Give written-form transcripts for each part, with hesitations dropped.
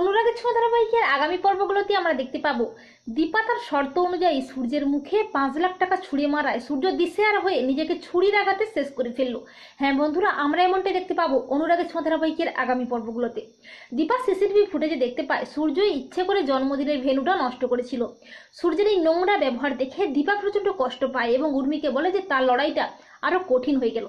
অনুরাগের ছোঁয়া ধারাবাহিকের আগামী পর্বগুলোতে আমরা দেখতে পাবো দীপা তার শর্ত অনুযায়ী সূর্যের মুখে 5 লাখ টাকা ছুঁড়ে মারায় সূর্য দিশেহারা হয়ে নিজেকে ছুরির আঘাতে শেষ করে ফেললো। হ্যাঁ বন্ধুরা, আমরা এমনটাই দেখতে পাবো অনুরাগের ছোঁয়া ধারাবাহিকের আগামী পর্বগুলোতে। দীপা সিসিটিভি ফুটেজে দেখতে পায় সূর্য ইচ্ছে করে জন্মদিনের ভেন্যুটা নষ্ট করেছিল। সূর্যের এই নোংরা ব্যবহার দেখে দীপা প্রচন্ড কষ্ট পায় এবং উর্মিকে বলে যে তার লড়াইটা আরো কঠিন হয়ে গেল।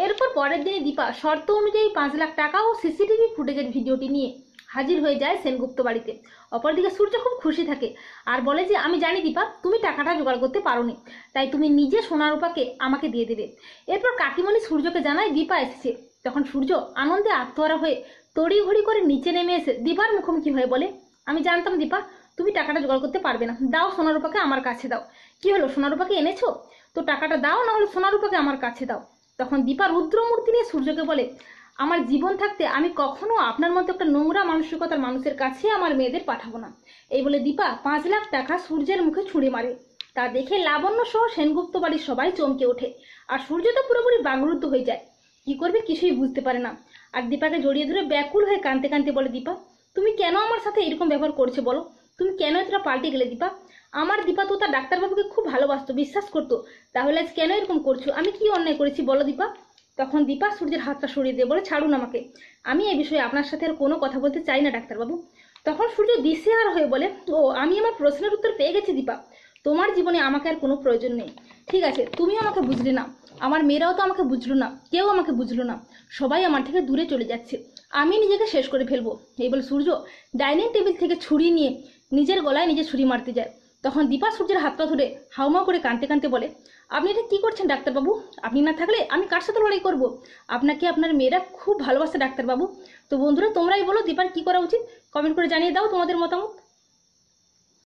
এরপর পরের দিনে দীপা শর্ত অনুযায়ী 5 লাখ টাকা ও সিসিটিভি ফুটেজের ভিডিওটি নিয়ে হাজির হয়ে যায় সেনগুপ্ত বাড়িতে। অপরদিকে সূর্য খুব খুশি থাকে আর বলে যে আমি জানি দীপা তুমি টাকাটা জোগাড় করতে পারোনি, তাই তুমি নিজে সোনা রূপাকে আমাকে দিয়ে দেবে। এরপর কাকিমণি সূর্যকে জানায় দীপা এসেছে। তখন সূর্য আনন্দে আত্মহারা হয়ে তড়িঘড়ি করে নিচে নেমে এসে দীপার মুখোমুখি হয়ে বলে, আমি জানতাম দীপা তুমি টাকাটা জোগাড় করতে পারবে না, দাও সোনা রূপাকে আমার কাছে দাও। কি হলো, সোনা রূপাকে এনেছো তো টাকাটা দাও, না হলে সোনা রূপাকে আমার কাছে দাও। তখন দীপা রুদ্রমূর্তি নিয়ে সূর্যকে বলে, আমার জীবন থাকতে আমি কখনো আপনার মতো একটা নোংরা মানসিকতার মানুষের কাছে আমার মেয়েদের পাঠাবো না। এই বলে দীপা 5 লাখ টাকা সূর্যের মুখে ছুঁড়ে মারে। তা দেখে লাবণ্য সহ সেনগুপ্ত বাড়ির সবাই চমকে ওঠে আর সূর্য তো পুরোপুরি বাগরুদ্ধ হয়ে যায়, কি করবে কিছুই বুঝতে পারে না। আর দীপাকে জড়িয়ে ধরে ব্যাকুল হয়ে কাঁদতে কাঁদতে বলে, দীপা তুমি কেন আমার সাথে এরকম ব্যবহার করছো বলো, তুমি কেন এতটা পাল্টে গেলে দীপা? আমার দীপা তো তার ডাক্তারবাবুকে খুব ভালোবাসতো, বিশ্বাস করতো, তাহলে আজ কেন এরকম করছো? আমি কি অন্যায় করেছি বলো দীপা? তখন দীপা সূর্যের হাতটা সরিয়ে দিয়ে বলে, ছাড়ুন আমাকে, আমি এই বিষয়ে আপনার সাথে আর কোনো কথা বলতে চাই না ডাক্তারবাবু। তখন সূর্য দিশেহারা হয়ে বলে, ও আমি আমার প্রশ্নের উত্তর পেয়ে গেছি দীপা, তোমার জীবনে আমাকে আর কোনো প্রয়োজন নেই। ঠিক আছে, তুমিও আমাকে বুঝলে না, আমার মেয়েরাও তো আমাকে বুঝলো না, কেউ আমাকে বুঝলো না, সবাই আমার থেকে দূরে চলে যাচ্ছে, আমি নিজেকে শেষ করে ফেলবো। এই বলে সূর্য ডাইনিং টেবিল থেকে ছুরি নিয়ে নিজের গলায় নিজে ছুরি মারতে যায়। তখন দীপা সূর্যের হাতটা ধরে হাউমাউ করে কাঁদতে কাঁদতে বলে, আপনি এটা কি করছেন ডাক্তারবাবু? আপনি না থাকলে আমি কার সাথে লড়াই করবো? আপনাকে আপনার মেয়েরা খুব ভালোবাসে ডাক্তারবাবু। তো বন্ধুরা, তোমরাই বলো দীপার কি করা উচিত, কমেন্ট করে জানিয়ে দাও তোমাদের মতামত।